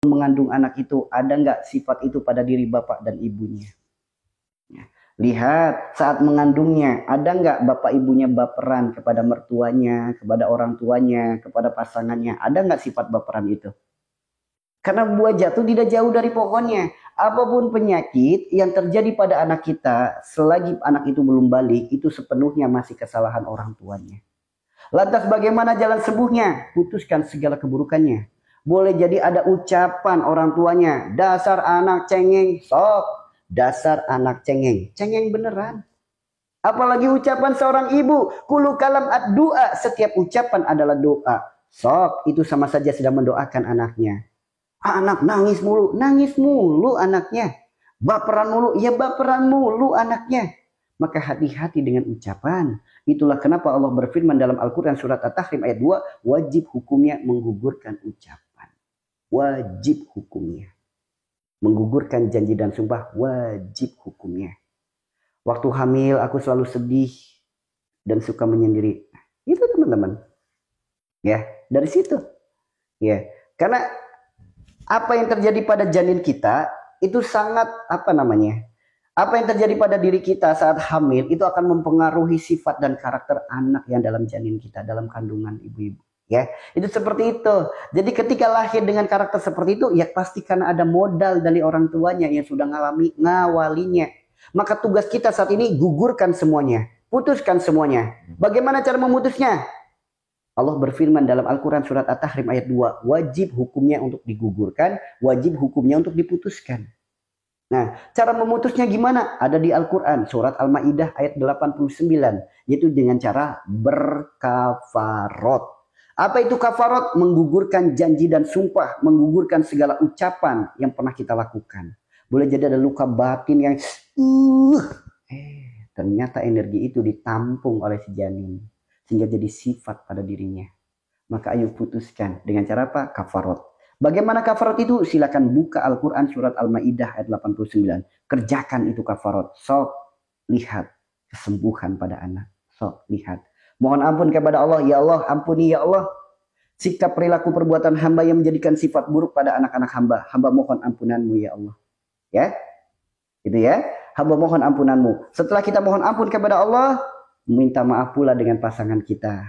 mengandung anak itu, ada nggak sifat itu pada diri bapak dan ibunya? Lihat saat mengandungnya, ada nggak bapak ibunya baperan kepada mertuanya, kepada orang tuanya, kepada pasangannya? Ada nggak sifat baperan itu? Karena buah jatuh tidak jauh dari pohonnya. Apapun penyakit yang terjadi pada anak kita, selagi anak itu belum balik, itu sepenuhnya masih kesalahan orang tuanya. Lantas bagaimana jalan sembuhnya? Putuskan segala keburukannya. Boleh jadi ada ucapan orang tuanya, dasar anak cengeng, sok. Dasar anak cengeng, cengeng beneran. Apalagi ucapan seorang ibu, kulu kalam ad-du'a, setiap ucapan adalah doa. Sok, itu sama saja sedang mendoakan anaknya. Anak nangis mulu anaknya. Baperan mulu, ya baperan mulu anaknya. Maka hati-hati dengan ucapan. Itulah kenapa Allah berfirman dalam Al-Quran surat At-Tahrim ayat 2, wajib hukumnya menggugurkan ucapan. Wajib hukumnya. Menggugurkan janji dan sumpah, wajib hukumnya. Waktu hamil aku selalu sedih dan suka menyendiri. Itu teman-teman. Ya, dari situ. Ya, karena apa yang terjadi pada janin kita itu sangat apa yang terjadi pada diri kita saat hamil itu akan mempengaruhi sifat dan karakter anak yang dalam janin kita, dalam kandungan ibu-ibu. Ya, itu seperti itu. Jadi ketika lahir dengan karakter seperti itu, ya pasti karena ada modal dari orang tuanya yang sudah ngawalinya. Maka tugas kita saat ini gugurkan semuanya, putuskan semuanya. Bagaimana cara memutusnya? Allah berfirman dalam Al-Quran surat At-Tahrim ayat 2, wajib hukumnya untuk digugurkan, wajib hukumnya untuk diputuskan. Nah, cara memutusnya gimana? Ada di Al-Quran surat Al-Ma'idah ayat 89, yaitu dengan cara berkafarot. Apa itu kafarot? Menggugurkan janji dan sumpah, menggugurkan segala ucapan yang pernah kita lakukan. Boleh jadi ada luka batin yang ternyata energi itu ditampung oleh si janin sehingga jadi sifat pada dirinya. Maka ayo putuskan dengan cara apa? Kafarot. Bagaimana kafarot itu? Silakan buka Al-Quran surat Al-Ma'idah ayat 89. Kerjakan itu kafarot. Sok lihat kesembuhan pada anak. Sok lihat. Mohon ampun kepada Allah. Ya Allah, ampuni ya Allah. Sikap perilaku perbuatan hamba yang menjadikan sifat buruk pada anak-anak hamba. Hamba mohon ampunanmu ya Allah. Ya, itu ya. Hamba mohon ampunanmu. Setelah kita mohon ampun kepada Allah, minta maaf pula dengan pasangan kita.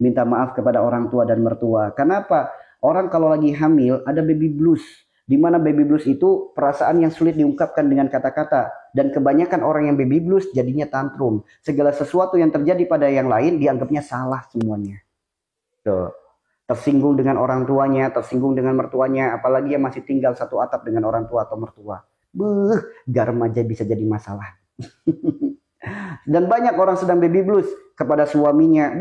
Minta maaf kepada orang tua dan mertua. Kenapa? Orang kalau lagi hamil ada baby blues. Di mana baby blues itu perasaan yang sulit diungkapkan dengan kata-kata. Dan kebanyakan orang yang baby blues jadinya tantrum. Segala sesuatu yang terjadi pada yang lain dianggapnya salah semuanya. Tuh. Tersinggung dengan orang tuanya, tersinggung dengan mertuanya. Apalagi yang masih tinggal satu atap dengan orang tua atau mertua. Garam aja bisa jadi masalah. Dan banyak orang sedang baby blues kepada suaminya.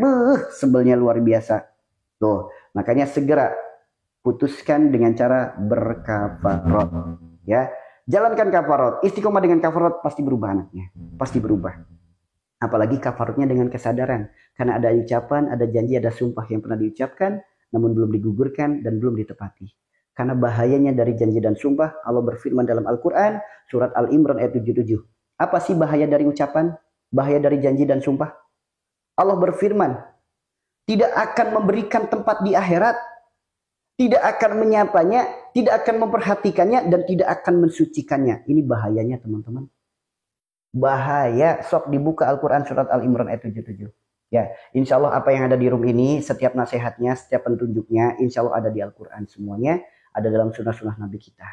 Sebelnya luar biasa. Tuh, makanya segera putuskan dengan cara berkafarot. Ya, jalankan kafarot. Istiqomah dengan kafarot pasti berubah anaknya. Pasti berubah. Apalagi kafarotnya dengan kesadaran. Karena ada ucapan, ada janji, ada sumpah yang pernah diucapkan, namun belum digugurkan dan belum ditepati. Karena bahayanya dari janji dan sumpah, Allah berfirman dalam Al-Quran, surat Al-Imran ayat 77. Apa sih bahaya dari ucapan? Bahaya dari janji dan sumpah? Allah berfirman, tidak akan memberikan tempat di akhirat, tidak akan menyapanya, tidak akan memperhatikannya, dan tidak akan mensucikannya. Ini bahayanya teman-teman. Bahaya. Sok dibuka Al-Quran surat Al-Imran ayat 77. Ya, insya Allah apa yang ada di room ini, setiap nasihatnya, setiap petunjuknya, insya Allah ada di Al-Quran semuanya, ada dalam sunnah-sunnah Nabi kita.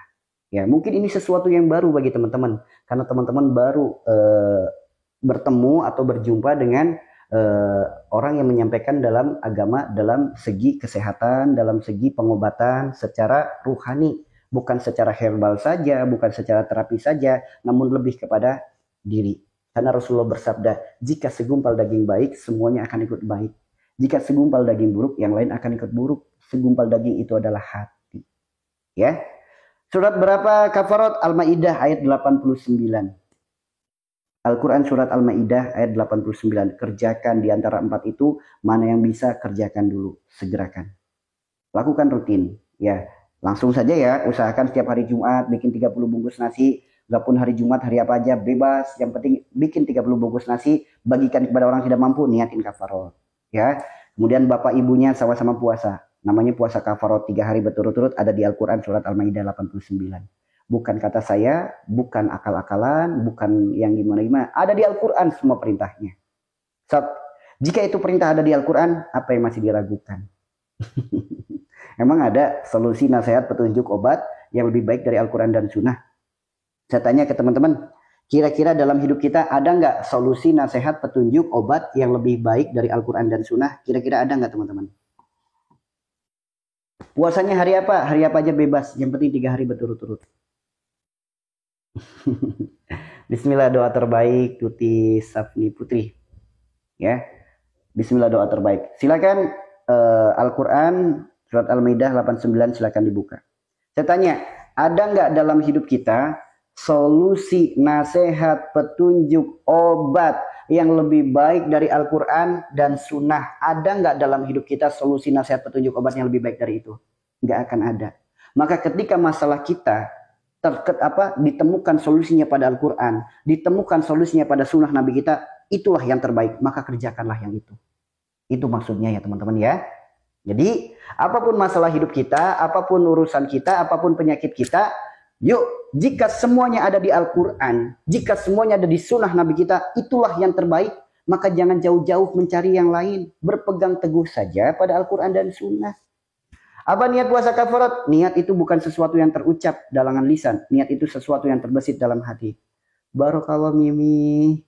Ya, mungkin ini sesuatu yang baru bagi teman-teman, karena teman-teman baru bertemu atau berjumpa dengan orang yang menyampaikan dalam agama, dalam segi kesehatan, dalam segi pengobatan secara ruhani, bukan secara herbal saja, bukan secara terapi saja, namun lebih kepada diri. Karena Rasulullah bersabda, jika segumpal daging baik, semuanya akan ikut baik. Jika segumpal daging buruk, yang lain akan ikut buruk. Segumpal daging itu adalah hati. Ya. Surat berapa kafarot? Al-Ma'idah ayat 89. Al-Quran surat Al-Ma'idah ayat 89. Kerjakan di antara 4 itu, mana yang bisa kerjakan dulu. Segerakan. Lakukan rutin. Ya, langsung saja ya. Usahakan setiap hari Jumat bikin 30 bungkus nasi. Gak pun hari Jumat, hari apa aja, bebas. Yang penting bikin 30 bungkus nasi. Bagikan kepada orang tidak mampu, niatin kafarot. Ya. Kemudian bapak ibunya sama-sama puasa. Namanya puasa kafarat 3 hari berturut-turut, ada di Al-Quran surat Al-Maidah 89. Bukan kata saya, bukan akal-akalan, bukan yang gimana-gimana. Ada di Al-Quran semua perintahnya. So, jika itu perintah ada di Al-Quran, apa yang masih diragukan? Emang ada solusi, nasihat, petunjuk, obat yang lebih baik dari Al-Quran dan Sunnah? Saya tanya ke teman-teman, kira-kira dalam hidup kita ada nggak solusi, nasihat, petunjuk, obat yang lebih baik dari Al-Quran dan Sunnah? Kira-kira ada nggak teman-teman? Puasanya hari apa? Hari apa aja bebas. Yang penting 3 hari berturut-turut. Bismillah, doa terbaik Tuti Safni Putri. Ya, Bismillah, doa terbaik. Silakan Al-Quran surat Al-Maidah 89, silakan dibuka. Saya tanya, ada nggak dalam hidup kita solusi, nasihat, petunjuk, obat yang lebih baik dari Al-Quran dan Sunnah? Ada nggak dalam hidup kita solusi, nasihat, petunjuk, obat yang lebih baik dari itu? Nggak akan ada. Maka ketika masalah kita ditemukan solusinya pada Al-Quran, ditemukan solusinya pada Sunnah Nabi kita, itulah yang terbaik, maka kerjakanlah yang itu. Itu maksudnya ya teman-teman ya. Jadi apapun masalah hidup kita, apapun urusan kita, apapun penyakit kita, yuk, jika semuanya ada di Al-Quran, jika semuanya ada di Sunnah Nabi kita, itulah yang terbaik. Maka jangan jauh-jauh mencari yang lain. Berpegang teguh saja pada Al-Quran dan Sunnah. Apa niat puasa kafarat? Niat itu bukan sesuatu yang terucap dalangan lisan. Niat itu sesuatu yang terbesit dalam hati. Barakallah Mimi.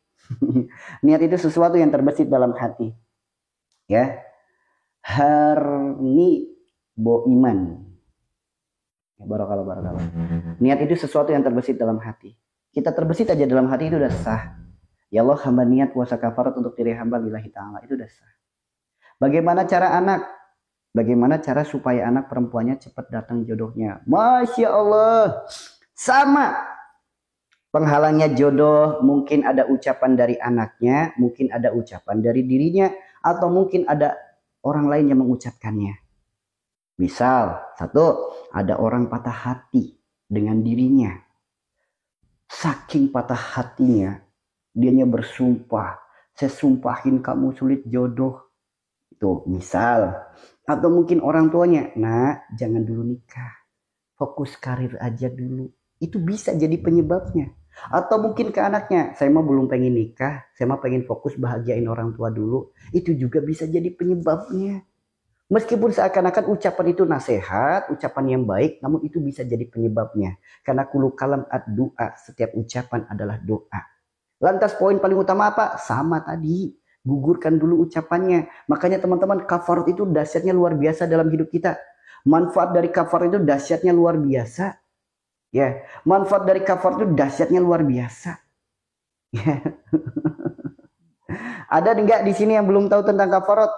Niat itu sesuatu yang terbesit dalam hati. Ya. Harni bo iman. Barakallah. Niat itu sesuatu yang terbesit dalam hati. Kita terbesit aja dalam hati itu udah sah. Ya Allah, hamba niat puasa kafarat untuk diri hamba lillahi ta'ala. Itu udah sah. Bagaimana cara anak? Bagaimana cara supaya anak perempuannya cepat datang jodohnya? Masya Allah. Sama. Penghalangnya jodoh, mungkin ada ucapan dari anaknya, mungkin ada ucapan dari dirinya, atau mungkin ada orang lain yang mengucapkannya. Misal, satu, ada orang patah hati dengan dirinya. Saking patah hatinya, dianya bersumpah, saya sumpahin kamu sulit jodoh. Itu misal. Atau mungkin orang tuanya, nah jangan dulu nikah, fokus karir aja dulu. Itu bisa jadi penyebabnya. Atau mungkin ke anaknya, saya mah belum pengen nikah, saya mah pengen fokus bahagiain orang tua dulu. Itu juga bisa jadi penyebabnya. Meskipun seakan-akan ucapan itu nasihat, ucapan yang baik, namun itu bisa jadi penyebabnya. Karena kulu kalam ad-du'a, setiap ucapan adalah doa. Lantas poin paling utama apa? Sama tadi. Gugurkan dulu ucapannya. Makanya teman-teman, kafarat itu dahsyatnya luar biasa dalam hidup kita. Manfaat dari kafarat itu dahsyatnya luar biasa. Ya, manfaat dari kafarat itu dahsyatnya luar biasa. Ya. Ada enggak di sini yang belum tahu tentang kafarat?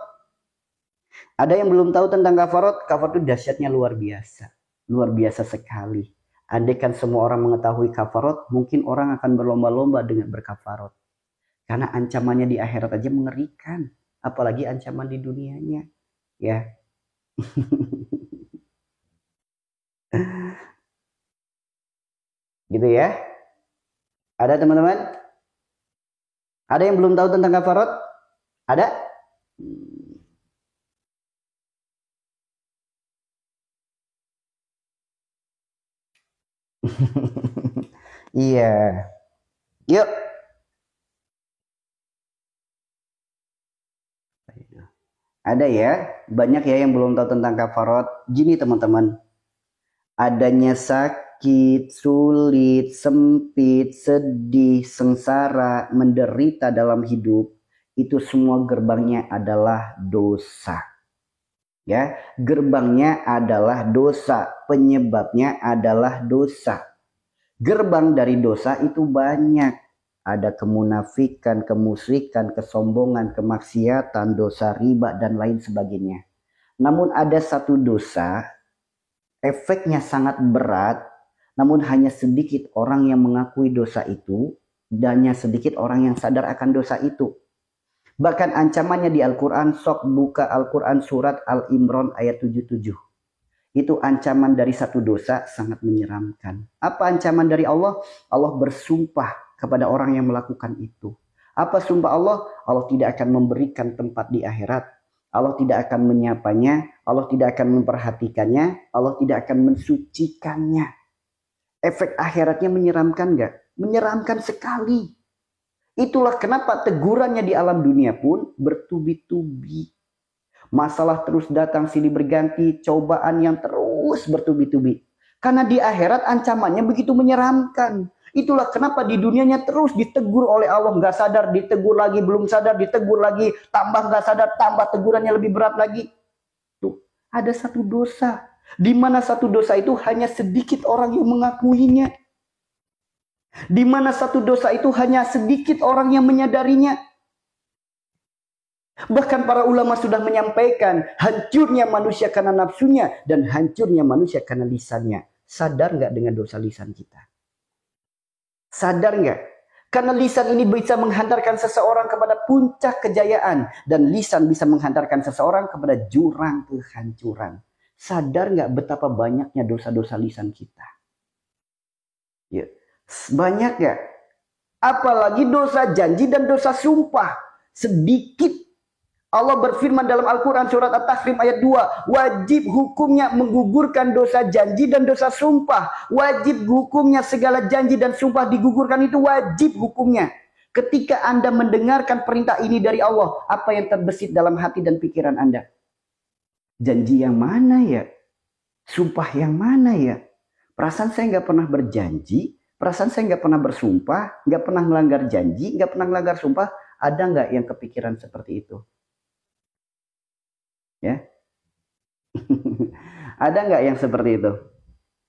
Ada yang belum tahu tentang kafarat? Kafarat itu dahsyatnya luar biasa. Luar biasa sekali. Andaikan semua orang mengetahui kafarat, mungkin orang akan berlomba-lomba dengan berkafarat. Karena ancamannya di akhirat aja mengerikan. Apalagi ancaman di dunianya. Ya. Gitu ya. Ada teman-teman? Ada yang belum tahu tentang kafarat? Ada? Iya. Yuk. Ada ya, banyak ya yang belum tahu tentang kafarat. Gini teman-teman, adanya sakit, sulit, sempit, sedih, sengsara, menderita dalam hidup, itu semua gerbangnya adalah dosa. Ya, gerbangnya adalah dosa, penyebabnya adalah dosa. Gerbang dari dosa itu banyak. Ada kemunafikan, kemusyrikan, kesombongan, kemaksiatan, dosa riba, dan lain sebagainya. Namun ada satu dosa, efeknya sangat berat, namun hanya sedikit orang yang mengakui dosa itu, dan hanya sedikit orang yang sadar akan dosa itu. Bahkan ancamannya di Al-Quran, sok buka Al-Quran surat Al-Imran ayat 77. Itu ancaman dari satu dosa sangat menyeramkan. Apa ancaman dari Allah? Allah bersumpah kepada orang yang melakukan itu. Apa sumpah Allah? Allah tidak akan memberikan tempat di akhirat. Allah tidak akan menyapanya, Allah tidak akan memperhatikannya, Allah tidak akan mensucikannya. Efek akhiratnya menyeramkan nggak? Menyeramkan sekali. Itulah kenapa tegurannya di alam dunia pun bertubi-tubi. Masalah terus datang silih berganti, cobaan yang terus bertubi-tubi. Karena di akhirat ancamannya begitu menyeramkan. Itulah kenapa di dunianya terus ditegur oleh Allah, nggak sadar, ditegur lagi, belum sadar, ditegur lagi, tambah nggak sadar, tambah tegurannya lebih berat lagi. Tuh, ada satu dosa, di mana satu dosa itu hanya sedikit orang yang mengakuinya. Di mana satu dosa itu hanya sedikit orang yang menyadarinya. Bahkan para ulama sudah menyampaikan hancurnya manusia karena nafsunya dan hancurnya manusia karena lisannya. Sadar nggak dengan dosa lisan kita? Sadar nggak? Karena lisan ini bisa menghantarkan seseorang kepada puncak kejayaan dan lisan bisa menghantarkan seseorang kepada jurang kehancuran. Sadar nggak betapa banyaknya dosa-dosa lisan kita? Ya, banyak nggak? Apalagi dosa janji dan dosa sumpah. Sedikit. Allah berfirman dalam Al-Quran surat At-Tahrim ayat 2. Wajib hukumnya menggugurkan dosa janji dan dosa sumpah. Wajib hukumnya segala janji dan sumpah digugurkan, itu wajib hukumnya. Ketika Anda mendengarkan perintah ini dari Allah, apa yang terbesit dalam hati dan pikiran Anda? Janji yang mana ya? Sumpah yang mana ya? Perasaan saya nggak pernah berjanji, perasaan saya nggak pernah bersumpah, nggak pernah melanggar janji, nggak pernah melanggar sumpah. Ada nggak yang kepikiran seperti itu? Ya, ada nggak yang seperti itu?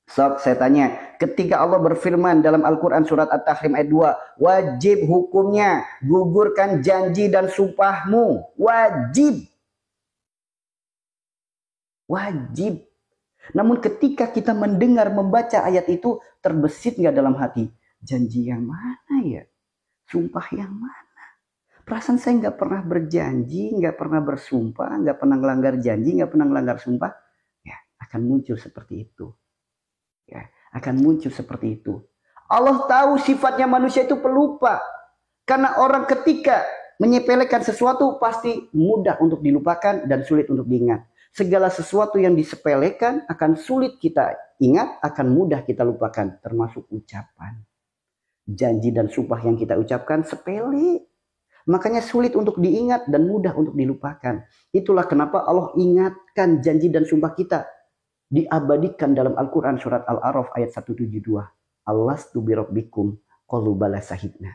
Sok, saya tanya, ketika Allah berfirman dalam Al-Quran surat At-Tahrim ayat 2, wajib hukumnya gugurkan janji dan sumpahmu. Wajib. Wajib. Namun ketika kita mendengar, membaca ayat itu, terbesit nggak dalam hati? Janji yang mana ya? Sumpah yang mana? Perasaan saya nggak pernah berjanji, nggak pernah bersumpah, nggak pernah melanggar janji, nggak pernah melanggar sumpah. Ya, akan muncul seperti itu. Ya, akan muncul seperti itu. Allah tahu sifatnya manusia itu pelupa. Karena orang ketika menyepelekan sesuatu pasti mudah untuk dilupakan dan sulit untuk diingat. Segala sesuatu yang disepelekan akan sulit kita ingat, akan mudah kita lupakan, termasuk ucapan. Janji dan sumpah yang kita ucapkan sepele. Makanya sulit untuk diingat dan mudah untuk dilupakan. Itulah kenapa Allah ingatkan janji dan sumpah kita. Diabadikan dalam Al-Quran surat Al-A'raf ayat 172. Alastu birabbikum qalu bala sahidna.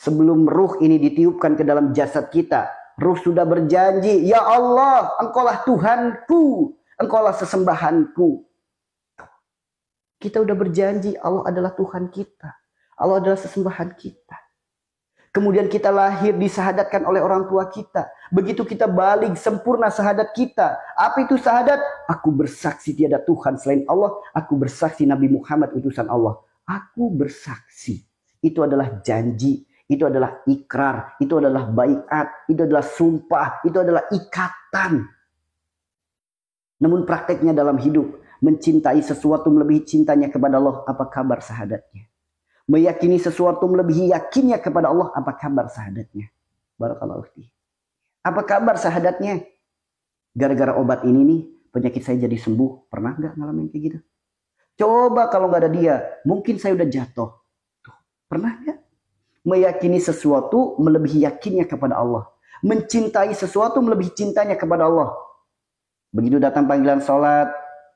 Sebelum ruh ini ditiupkan ke dalam jasad kita, ruh sudah berjanji, ya Allah, Engkaulah Tuhanku, Engkaulah sesembahanku. Kita udah berjanji, Allah adalah Tuhan kita, Allah adalah sesembahan kita. Kemudian kita lahir disahadatkan oleh orang tua kita. Begitu kita balik sempurna sahadat kita. Apa itu sahadat? Aku bersaksi tiada Tuhan selain Allah. Aku bersaksi Nabi Muhammad utusan Allah. Aku bersaksi. Itu adalah janji. Itu adalah ikrar. Itu adalah baiat. Itu adalah sumpah. Itu adalah ikatan. Namun prakteknya dalam hidup. Mencintai sesuatu melebihi cintanya kepada Allah. Apa kabar sahadatnya? Meyakini sesuatu melebihi yakinnya kepada Allah. Apa kabar sahadatnya? Barakallahu fiik. Apa kabar sahadatnya? Gara-gara obat ini nih, penyakit saya jadi sembuh. Pernah nggak ngalamin kayak gitu? Coba kalau nggak ada dia, mungkin saya udah jatuh. Tuh, pernah nggak? Meyakini sesuatu melebihi yakinnya kepada Allah. Mencintai sesuatu melebihi cintanya kepada Allah. Begitu datang panggilan sholat,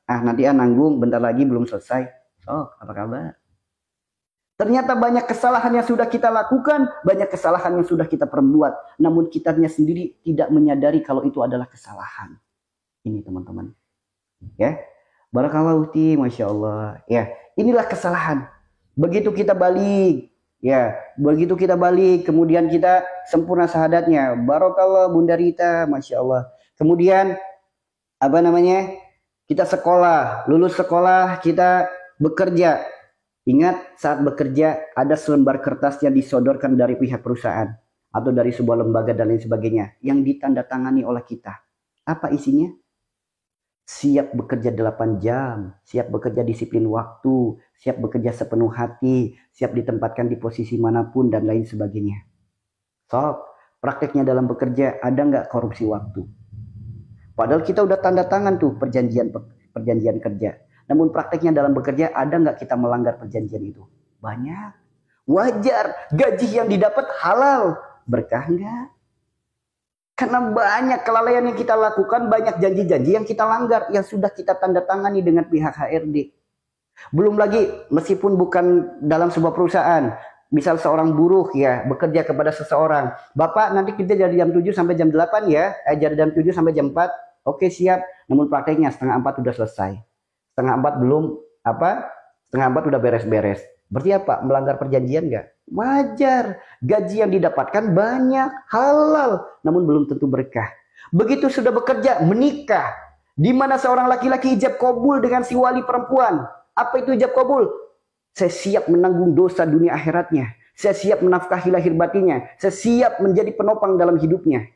nanti nanggung, bentar lagi belum selesai. Apa kabar? Ternyata banyak kesalahan yang sudah kita lakukan, banyak kesalahan yang sudah kita perbuat. Namun kitanya sendiri tidak menyadari kalau itu adalah kesalahan. Ini teman-teman. Ya, barakallahu fi, masya Allah. Ya, inilah kesalahan. Begitu kita balik, kemudian kita sempurna sahadatnya. Barakallah Bunda Rita, masya Allah. Kemudian kita sekolah, lulus sekolah, kita bekerja. Ingat, saat bekerja ada selembar kertas yang disodorkan dari pihak perusahaan atau dari sebuah lembaga dan lain sebagainya yang ditandatangani oleh kita. Apa isinya? Siap bekerja 8 jam, siap bekerja disiplin waktu, siap bekerja sepenuh hati, siap ditempatkan di posisi manapun dan lain sebagainya. Prakteknya dalam bekerja ada nggak korupsi waktu? Padahal kita udah tanda tangan tuh perjanjian kerja. Namun prakteknya dalam bekerja, ada nggak kita melanggar perjanjian itu? Banyak. Wajar, gaji yang didapat halal. Berkah nggak? Karena banyak kelalaian yang kita lakukan, banyak janji-janji yang kita langgar, yang sudah kita tanda tangani dengan pihak HRD. Belum lagi, meskipun bukan dalam sebuah perusahaan, misal seorang buruh ya bekerja kepada seseorang, Bapak nanti kita dari jam 7 sampai jam 8 ya, dari jam 7 sampai jam 4, oke siap. Namun prakteknya setengah 4 udah selesai, setengah 4 belum, setengah 4 udah beres-beres. Berarti apa? Melanggar perjanjian nggak? Wajar, gaji yang didapatkan banyak, halal, namun belum tentu berkah. Begitu sudah bekerja, menikah, di mana seorang laki-laki ijab kabul dengan si wali perempuan. Apa itu ijab kabul? Saya siap menanggung dosa dunia akhiratnya. Saya siap menafkahi lahir batinnya. Saya siap menjadi penopang dalam hidupnya.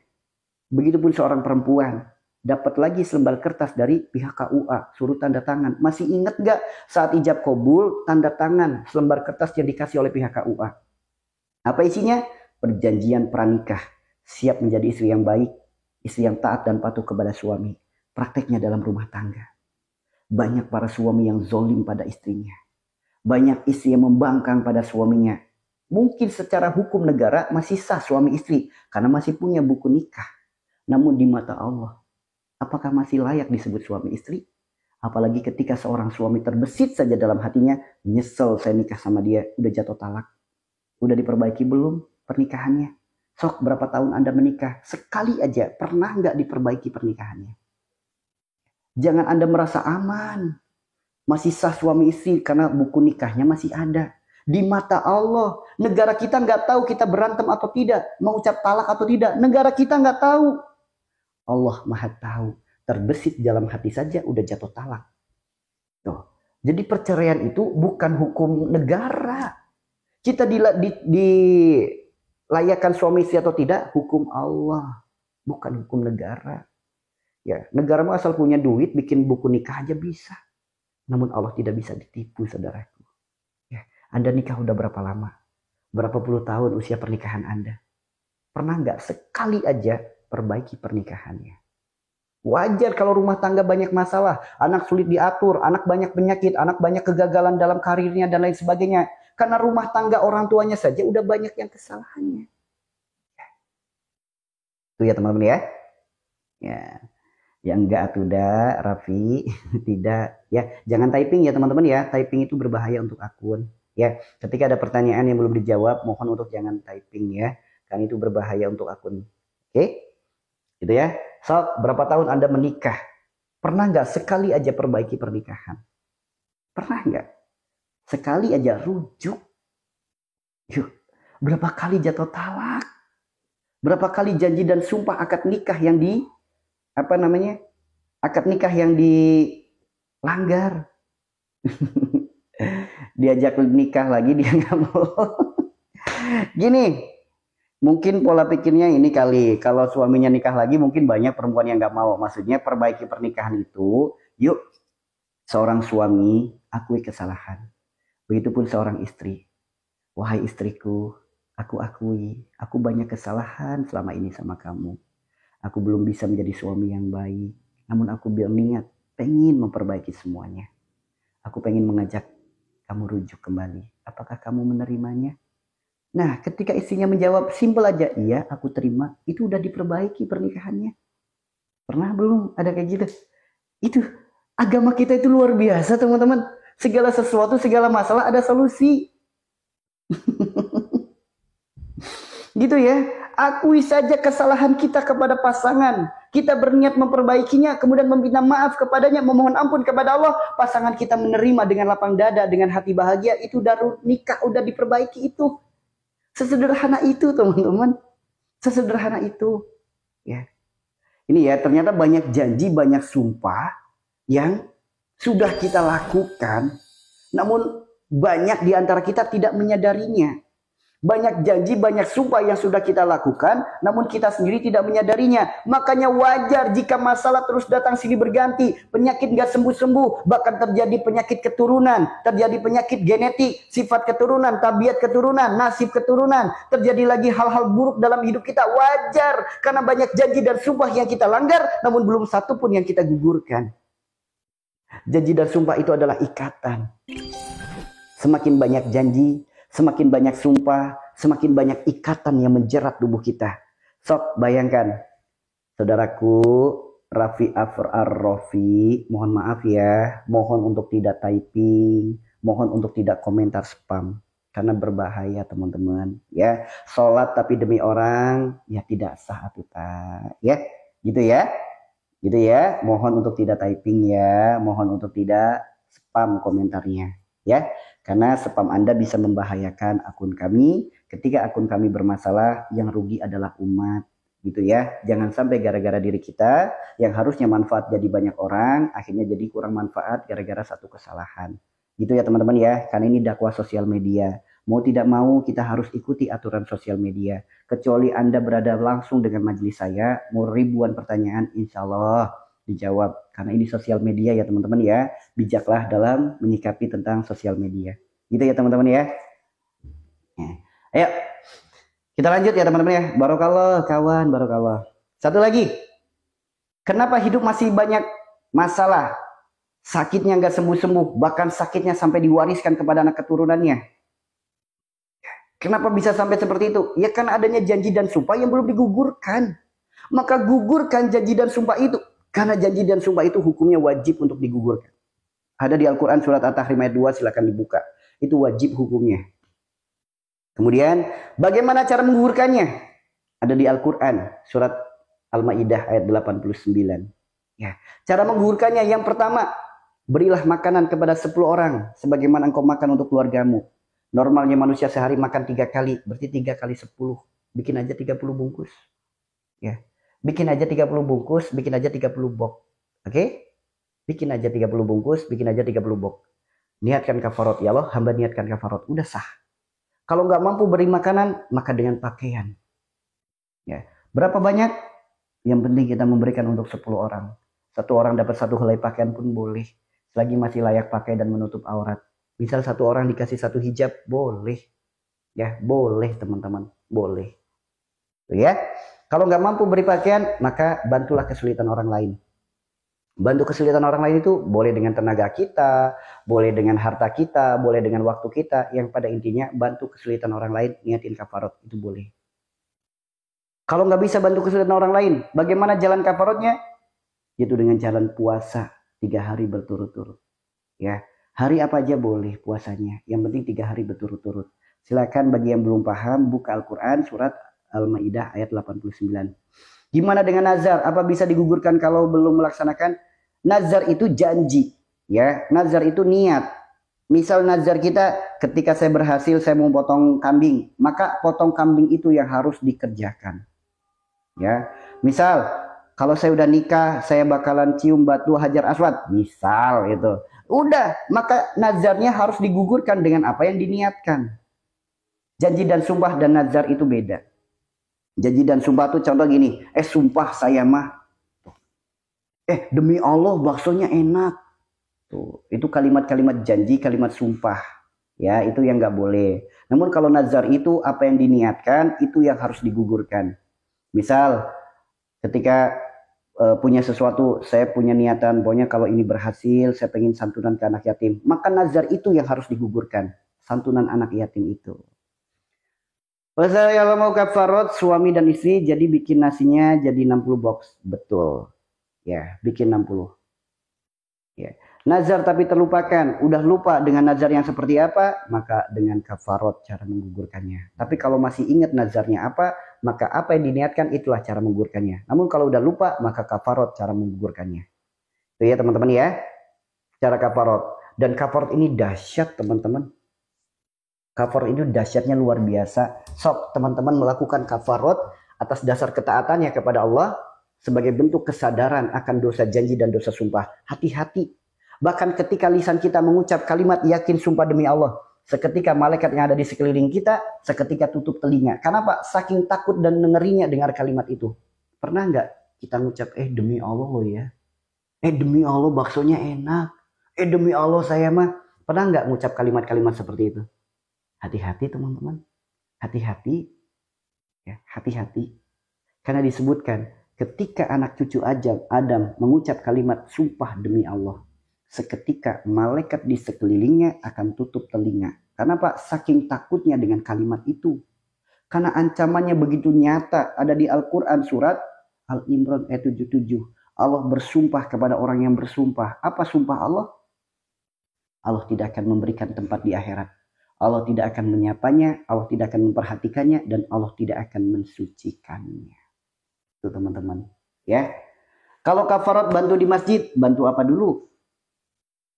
Begitupun seorang perempuan. Dapat lagi selembar kertas dari pihak KUA. Suruh tanda tangan. Masih ingat gak saat ijab kabul tanda tangan selembar kertas yang dikasih oleh pihak KUA? Apa isinya? Perjanjian pranikah. Siap menjadi istri yang baik. Istri yang taat dan patuh kepada suami. Prakteknya dalam rumah tangga. Banyak para suami yang zolim pada istrinya. Banyak istri yang membangkang pada suaminya. Mungkin secara hukum negara masih sah suami istri. Karena masih punya buku nikah. Namun di mata Allah, apakah masih layak disebut suami istri? Apalagi ketika seorang suami terbesit saja dalam hatinya. Nyesel saya nikah sama dia. Udah jatuh talak. Udah diperbaiki belum pernikahannya? Sok berapa tahun Anda menikah? Sekali aja pernah nggak diperbaiki pernikahannya? Jangan Anda merasa aman. Masih sah suami istri karena buku nikahnya masih ada. Di mata Allah, negara kita nggak tahu kita berantem atau tidak, mau ucap talak atau tidak. Negara kita nggak tahu. Allah Maha tahu. Terbesit dalam hati saja udah jatuh talak. Tuh. Jadi perceraian itu bukan hukum negara. Kita dilayakkan suami istri atau tidak, hukum Allah, bukan hukum negara. Ya, negara mau asal punya duit, bikin buku nikah aja bisa. Namun Allah tidak bisa ditipu, saudaraku. Ya, Anda nikah udah berapa lama? Berapa puluh tahun usia pernikahan Anda? Pernah nggak sekali aja perbaiki pernikahannya? Wajar kalau rumah tangga banyak masalah, anak sulit diatur, anak banyak penyakit, anak banyak kegagalan dalam karirnya dan lain sebagainya. Karena rumah tangga orang tuanya saja udah banyak yang kesalahannya. Itu ya teman-teman ya. Ya. Ya enggak tuh dah, Raffi. Tidak. Ya, jangan typing ya teman-teman ya. Typing itu berbahaya untuk akun. Ya, ketika ada pertanyaan yang belum dijawab, mohon untuk jangan typing ya. Karena itu berbahaya untuk akun. Oke? Gitu ya. So, berapa tahun Anda menikah? Pernah nggak sekali aja perbaiki pernikahan? Pernah nggak? Sekali aja rujuk. Yuk, berapa kali jatuh talak? Berapa kali janji dan sumpah akad nikah yang akad nikah yang dilanggar. Diajak nikah lagi dia nggak mau. Gini, mungkin pola pikirnya ini kali. Kalau suaminya nikah lagi mungkin banyak perempuan yang nggak mau. Maksudnya perbaiki pernikahan itu. Yuk, seorang suami akui kesalahan. Begitupun seorang istri. Wahai istriku, aku akui, aku banyak kesalahan selama ini sama kamu. Aku belum bisa menjadi suami yang baik. Namun aku berniat, pengen memperbaiki semuanya. Aku pengen mengajak kamu rujuk kembali. Apakah kamu menerimanya? Nah, ketika istrinya menjawab, simpel aja, iya aku terima. Itu udah diperbaiki pernikahannya. Pernah belum ada kayak gitu? Itu, agama kita itu luar biasa teman-teman. Segala sesuatu, segala masalah ada solusi. Gitu ya. Akui saja kesalahan kita kepada pasangan. Kita berniat memperbaikinya, kemudian meminta maaf kepadanya, memohon ampun kepada Allah. Pasangan kita menerima dengan lapang dada, dengan hati bahagia. Itu udah nikah, udah diperbaiki itu. Sesederhana itu teman-teman. Sesederhana itu. Ya. Ini ya, ternyata banyak janji, banyak sumpah yang sudah kita lakukan. Namun banyak di antara kita tidak menyadarinya. Banyak janji, banyak sumpah yang sudah kita lakukan, namun kita sendiri tidak menyadarinya. Makanya wajar jika masalah terus datang silih berganti, penyakit nggak sembuh-sembuh, bahkan terjadi penyakit keturunan, terjadi penyakit genetik, sifat keturunan, tabiat keturunan, nasib keturunan, terjadi lagi hal-hal buruk dalam hidup kita. Wajar, karena banyak janji dan sumpah yang kita langgar, namun belum satu pun yang kita gugurkan. Janji dan sumpah itu adalah ikatan. Semakin banyak janji, semakin banyak sumpah, semakin banyak ikatan yang menjerat tubuh kita. Sok bayangkan, saudaraku Raffi Ar-Rofi, mohon maaf ya, mohon untuk tidak typing, mohon untuk tidak komentar spam, karena berbahaya teman-teman. Ya, sholat tapi demi orang, ya tidak sah atuta, ya, gitu ya, gitu ya. Mohon untuk tidak typing ya, mohon untuk tidak spam komentarnya, ya. Karena spam Anda bisa membahayakan akun kami. Ketika akun kami bermasalah, yang rugi adalah umat. Gitu ya. Jangan sampai gara-gara diri kita, yang harusnya manfaat jadi banyak orang, akhirnya jadi kurang manfaat gara-gara satu kesalahan. Gitu ya teman-teman ya. Karena ini dakwah sosial media. Mau tidak mau kita harus ikuti aturan sosial media. Kecuali Anda berada langsung dengan majelis saya, mau ribuan pertanyaan, insya Allah dijawab. Karena ini sosial media ya teman-teman ya. Bijaklah dalam menyikapi tentang sosial media. Gitu ya teman-teman ya. Ayo kita lanjut ya teman-teman ya. Barokallah kawan, barokallah. Satu lagi. Kenapa hidup masih banyak masalah? Sakitnya nggak sembuh-sembuh. Bahkan sakitnya sampai diwariskan kepada anak keturunannya. Kenapa bisa sampai seperti itu? Ya karena adanya janji dan sumpah yang belum digugurkan. Maka gugurkan janji dan sumpah itu. Karena janji dan sumpah itu hukumnya wajib untuk digugurkan. Ada di Al-Quran surat At-Tahrim ayat 2, silakan dibuka. Itu wajib hukumnya. Kemudian bagaimana cara menggugurkannya? Ada di Al-Quran surat Al-Maidah ayat 89. Ya, cara menggugurkannya yang pertama, berilah makanan kepada 10 orang sebagaimana engkau makan untuk keluargamu. Normalnya manusia sehari makan 3 kali, berarti 3 kali 10. Bikin aja 30 bungkus. Ya. Bikin aja 30 bungkus, bikin aja 30 box. Oke? Bikin aja 30 bungkus, bikin aja 30 box. Niatkan kafarot, ya Allah, hamba niatkan kafarot. Udah sah. Kalau nggak mampu beri makanan, maka dengan pakaian. Ya. Berapa banyak? Yang penting kita memberikan untuk 10 orang. 1 orang dapat 1 helai pakaian pun boleh. Selagi masih layak pakai dan menutup aurat. Misal 1 orang dikasih 1 hijab, boleh. Ya, boleh teman-teman. Boleh. Tuh ya. Kalau nggak mampu beri pakaian, maka bantulah kesulitan orang lain. Bantu kesulitan orang lain itu boleh dengan tenaga kita, boleh dengan harta kita, boleh dengan waktu kita. Yang pada intinya bantu kesulitan orang lain, niatin kafarot, itu boleh. Kalau nggak bisa bantu kesulitan orang lain, bagaimana jalan kafarotnya? Yaitu dengan jalan puasa 3 hari berturut-turut. Ya, hari apa aja boleh puasanya. Yang penting 3 hari berturut-turut. Silakan bagi yang belum paham, buka Al-Quran surat Al-Maidah ayat 89. Gimana dengan nazar? Apa bisa digugurkan kalau belum melaksanakan? Nazar itu janji, ya. Nazar itu niat. Misal nazar kita, ketika saya berhasil saya mau potong kambing, maka potong kambing itu yang harus dikerjakan. Ya. Misal kalau saya udah nikah, saya bakalan cium batu Hajar Aswad, misal itu. Udah, maka nazarnya harus digugurkan dengan apa yang diniatkan. Janji dan sumpah dan nazar itu beda. Janji dan sumpah tuh contoh gini, sumpah saya mah, demi Allah baksonya enak. Tuh, itu kalimat-kalimat janji, kalimat sumpah. Ya, itu yang nggak boleh. Namun kalau nazar itu apa yang diniatkan, itu yang harus digugurkan. Misal, ketika punya sesuatu, saya punya niatan, pokoknya kalau ini berhasil, saya pengen santunan ke anak yatim. Maka nazar itu yang harus digugurkan, santunan anak yatim itu. Kalau mau kafarot suami dan istri, jadi bikin nasinya jadi 60 box. Betul. Ya, bikin 60. Ya. Nazar tapi terlupakan, udah lupa dengan nazar yang seperti apa, maka dengan kafarot cara menggugurkannya. Tapi kalau masih ingat nazarnya apa, maka apa yang diniatkan itulah cara menggugurkannya. Namun kalau udah lupa, maka kafarot cara menggugurkannya. Itu ya teman-teman ya. Cara kafarot. Dan kafarot ini dahsyat teman-teman. Kafarot itu dahsyatnya luar biasa. Sok teman-teman melakukan kafarot atas dasar ketaatannya kepada Allah sebagai bentuk kesadaran akan dosa janji dan dosa sumpah. Hati-hati. Bahkan ketika lisan kita mengucap kalimat yakin sumpah demi Allah, Seketika malaikat yang ada di sekeliling kita, seketika tutup telinga. Kenapa? Saking takut dan ngerinya dengar kalimat itu. Pernah nggak kita ngucap, demi Allah lo ya. Demi Allah baksonya enak. Demi Allah saya mah. Pernah nggak ngucap kalimat-kalimat seperti itu? Hati-hati teman-teman. Hati-hati. Ya, hati-hati. Karena disebutkan, ketika anak cucu Adam mengucap kalimat sumpah demi Allah, seketika malaikat di sekelilingnya akan tutup telinga. Karena Pak, saking takutnya dengan kalimat itu. Karena ancamannya begitu nyata, ada di Al-Quran surat Al-Imran ayat 77. Allah bersumpah kepada orang yang bersumpah. Apa sumpah Allah? Allah tidak akan memberikan tempat di akhirat. Allah tidak akan menyapanya, Allah tidak akan memperhatikannya, dan Allah tidak akan mensucikannya. Itu teman-teman. Ya. Kalau kafarat bantu di masjid, bantu apa dulu?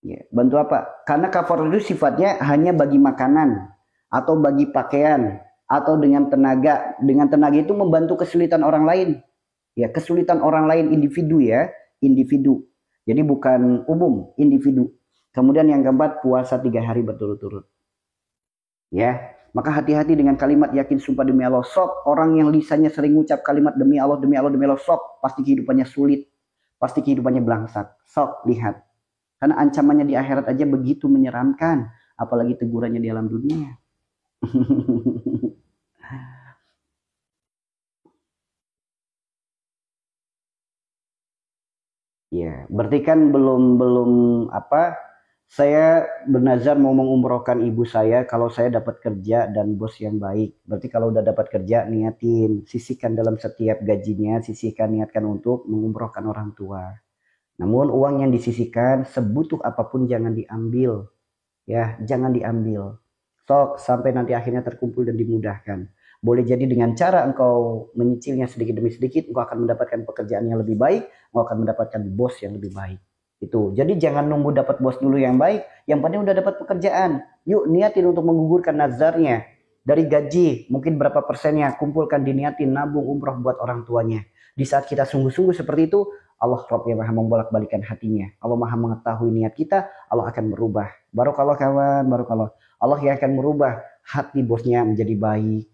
Ya, bantu apa? Karena kafarat itu sifatnya hanya bagi makanan, atau bagi pakaian, atau dengan tenaga. Dengan tenaga itu membantu kesulitan orang lain. Ya, kesulitan orang lain individu ya, individu. Jadi bukan umum, individu. Kemudian yang keempat, puasa 3 hari berturut-turut. Ya, maka hati-hati dengan kalimat yakin sumpah demi Allah. Sok orang yang lisannya sering ngucap kalimat demi Allah, demi Allah, demi Allah, sok pasti kehidupannya sulit, pasti kehidupannya belangsak. Sok lihat, karena ancamannya di akhirat aja begitu menyeramkan, apalagi tegurannya di alam dunia. Ya, berarti kan belum apa? Saya bernazar mau mengumrohkan ibu saya kalau saya dapat kerja dan bos yang baik. Berarti kalau udah dapat kerja, niatin, sisihkan dalam setiap gajinya, sisihkan, niatkan untuk mengumrohkan orang tua. Namun uang yang disisihkan sebutuh apapun jangan diambil. Ya, jangan diambil. Sok sampai nanti akhirnya terkumpul dan dimudahkan. Boleh jadi dengan cara engkau menyicilnya sedikit demi sedikit, engkau akan mendapatkan pekerjaan yang lebih baik, engkau akan mendapatkan bos yang lebih baik. Itu. Jadi jangan nunggu dapat bos dulu yang baik, yang penting udah dapat pekerjaan. Yuk niatin untuk menggugurkan nazarnya. Dari gaji, mungkin berapa persennya, kumpulkan, diniatin, nabung, umroh buat orang tuanya. Di saat kita sungguh-sungguh seperti itu, Allah Rabb yang maha membolak-balikan hatinya. Allah maha mengetahui niat kita, Allah akan merubah. Barokallah kawan, barokallah. Allah yang akan merubah hati bosnya menjadi baik.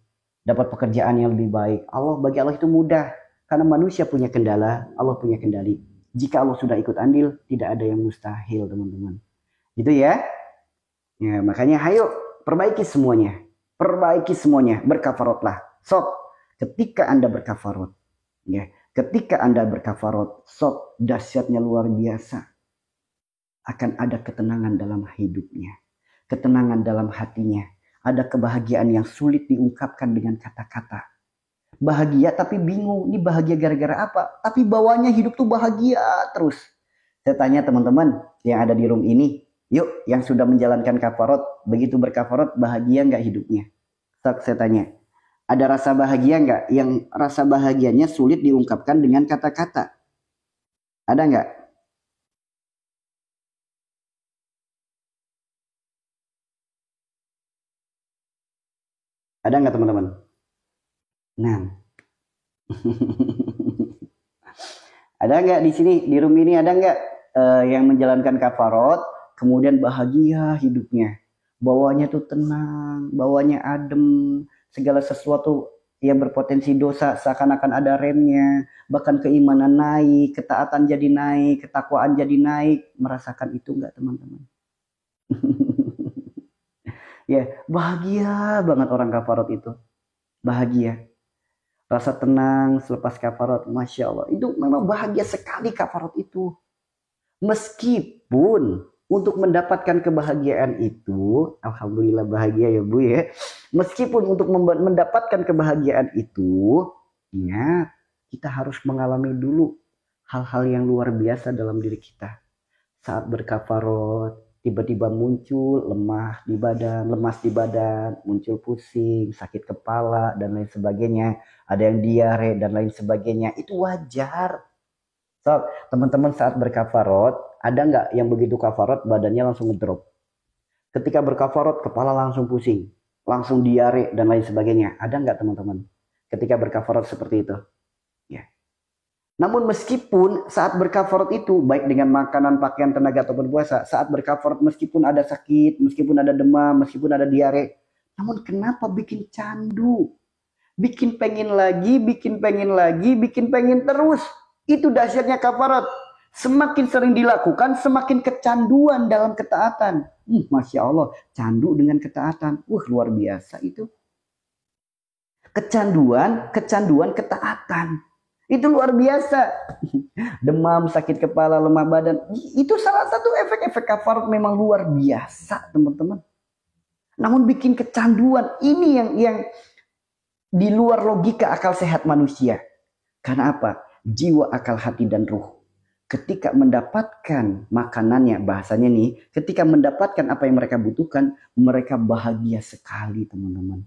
Dapat pekerjaan yang lebih baik. Bagi Allah itu mudah. Karena manusia punya kendala, Allah punya kendali. Jika Allah sudah ikut andil, tidak ada yang mustahil, teman-teman. Gitu ya. Ya, makanya ayo perbaiki semuanya. Perbaiki semuanya, berkafarotlah. Sok, ketika Anda berkafarot, ya, ketika Anda berkafarot, sok dahsyatnya luar biasa. Akan ada ketenangan dalam hidupnya. Ketenangan dalam hatinya. Ada kebahagiaan yang sulit diungkapkan dengan kata-kata. Bahagia tapi bingung, ini bahagia gara-gara apa? Tapi bawahnya hidup tuh bahagia terus. Saya tanya teman-teman yang ada di room ini, yuk yang sudah menjalankan kafarot, begitu berkafarot bahagia nggak hidupnya? Saya tanya, ada rasa bahagia nggak? Yang rasa bahagianya sulit diungkapkan dengan kata-kata. Ada nggak? Ada nggak teman-teman? Nah, ada nggak di sini di room ini ada nggak yang menjalankan kafarot kemudian bahagia hidupnya, bawahnya tuh tenang, bawahnya adem, segala sesuatu yang berpotensi dosa seakan-akan ada remnya, bahkan keimanan naik, ketaatan jadi naik, ketakwaan jadi naik, merasakan itu nggak teman-teman? Ya bahagia banget orang kafarot itu, bahagia. Rasa tenang selepas kafarot, Masya Allah. Itu memang bahagia sekali kafarot itu. Meskipun untuk mendapatkan kebahagiaan itu, Alhamdulillah bahagia ya Bu ya. Meskipun untuk mendapatkan kebahagiaan itu, ingat, kita harus mengalami dulu hal-hal yang luar biasa dalam diri kita. Saat berkafarot, tiba-tiba muncul lemas di badan, muncul pusing, sakit kepala, dan lain sebagainya. Ada yang diare, dan lain sebagainya. Itu wajar. So, teman-teman saat berkafarot, ada nggak yang begitu kafarot, badannya langsung ngedrop? Ketika berkafarot, kepala langsung pusing, langsung diare, dan lain sebagainya. Ada nggak teman-teman? Ketika berkafarot seperti itu? Ya. Namun meskipun saat berkafarat itu, baik dengan makanan, pakaian, tenaga, atau berpuasa, saat berkafarat meskipun ada sakit, meskipun ada demam, meskipun ada diare, namun kenapa bikin candu? Bikin pengen lagi, bikin pengen lagi, bikin pengen terus. Itu dahsyatnya kafarat. Semakin sering dilakukan, semakin kecanduan dalam ketaatan. Masya Allah, candu dengan ketaatan. Luar biasa itu. Kecanduan ketaatan. Itu luar biasa. Demam, sakit kepala, lemah badan. Itu salah satu efek-efek kafarat memang luar biasa, teman-teman. Namun bikin kecanduan. Ini yang di luar logika akal sehat manusia. Karena apa? Jiwa, akal, hati, dan ruh. Ketika mendapatkan makanannya, bahasanya nih, ketika mendapatkan apa yang mereka butuhkan, mereka bahagia sekali, teman-teman.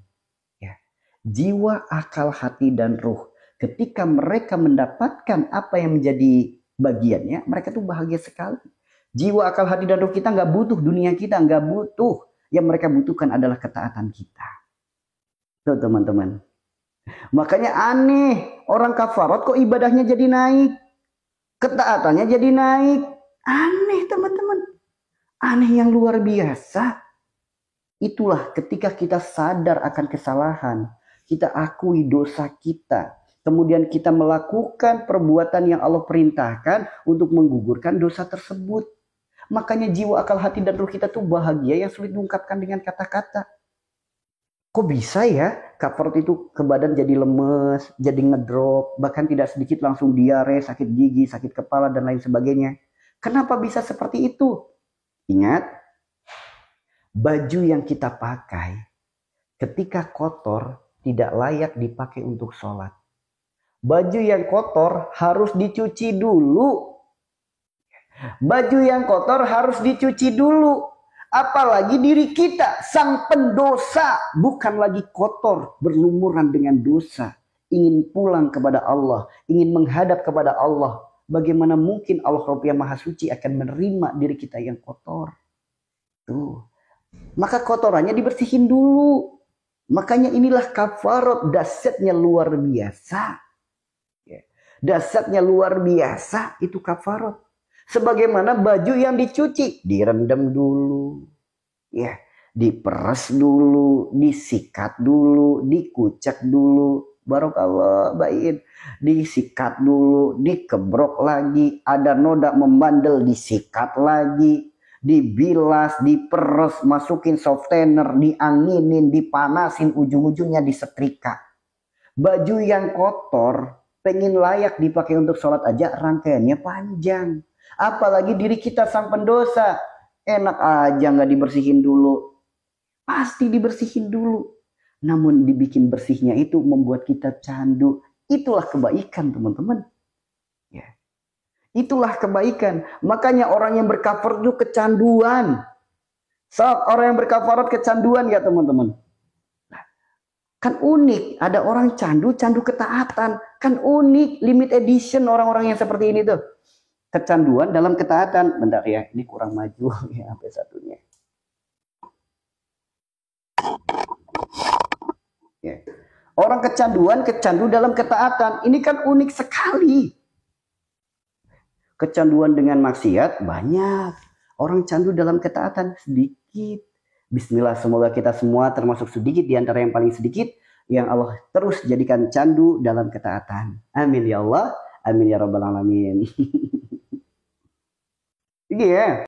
Ya. Jiwa, akal, hati, dan ruh. Ketika mereka mendapatkan apa yang menjadi bagiannya, mereka tuh bahagia sekali. Jiwa, akal, hati, dan ruh kita nggak butuh dunia kita, nggak butuh. Yang mereka butuhkan adalah ketaatan kita. Tuh teman-teman. Makanya aneh, orang kafarat kok ibadahnya jadi naik. Ketaatannya jadi naik. Aneh teman-teman. Aneh yang luar biasa. Itulah ketika kita sadar akan kesalahan. Kita akui dosa kita. Kemudian kita melakukan perbuatan yang Allah perintahkan untuk menggugurkan dosa tersebut. Makanya jiwa, akal, hati, dan ruh kita tuh bahagia yang sulit diungkapkan dengan kata-kata. Kok bisa ya kafarat itu ke badan jadi lemes, jadi ngedrop, bahkan tidak sedikit langsung diare, sakit gigi, sakit kepala, dan lain sebagainya. Kenapa bisa seperti itu? Ingat, baju yang kita pakai ketika kotor tidak layak dipakai untuk sholat. Baju yang kotor harus dicuci dulu. Baju yang kotor harus dicuci dulu. Apalagi diri kita, sang pendosa, bukan lagi kotor, berlumuran dengan dosa. Ingin pulang kepada Allah, ingin menghadap kepada Allah. Bagaimana mungkin Allah Rabb yang Maha Suci akan menerima diri kita yang kotor? Tuh. Maka kotorannya dibersihin dulu. Makanya inilah kafarat, dahsyatnya luar biasa. Dahsyatnya luar biasa itu kafarat. Sebagaimana baju yang dicuci, direndam dulu, ya, diperes dulu, disikat dulu, dikucek dulu, barokallah bain, disikat dulu, dikebrok lagi, ada noda membandel, disikat lagi, dibilas, diperes, masukin softener, dianginin, dipanasin, ujung-ujungnya disetrika. Baju yang kotor, pengen layak dipakai untuk sholat aja rangkaiannya panjang. Apalagi diri kita sang pendosa. Enak aja nggak dibersihin dulu. Pasti dibersihin dulu. Namun dibikin bersihnya itu membuat kita candu. Itulah kebaikan teman-teman. Ya. Itulah kebaikan. Makanya orang yang berkafarat itu kecanduan. Orang yang berkafarat kecanduan ya teman-teman. Kan unik. Ada orang candu ketaatan. Kan unik. Limit edition orang-orang yang seperti ini tuh. Kecanduan dalam ketaatan. Bentar ya, ini kurang maju ya sampai satunya. Ya. Orang kecandu dalam ketaatan. Ini kan unik sekali. Kecanduan dengan maksiat banyak. Orang candu dalam ketaatan sedikit. Bismillah, semoga kita semua termasuk sedikit di antara yang paling sedikit yang Allah terus jadikan candu dalam ketaatan. Amin ya Allah. Amin ya rabbal alamin. Yeah.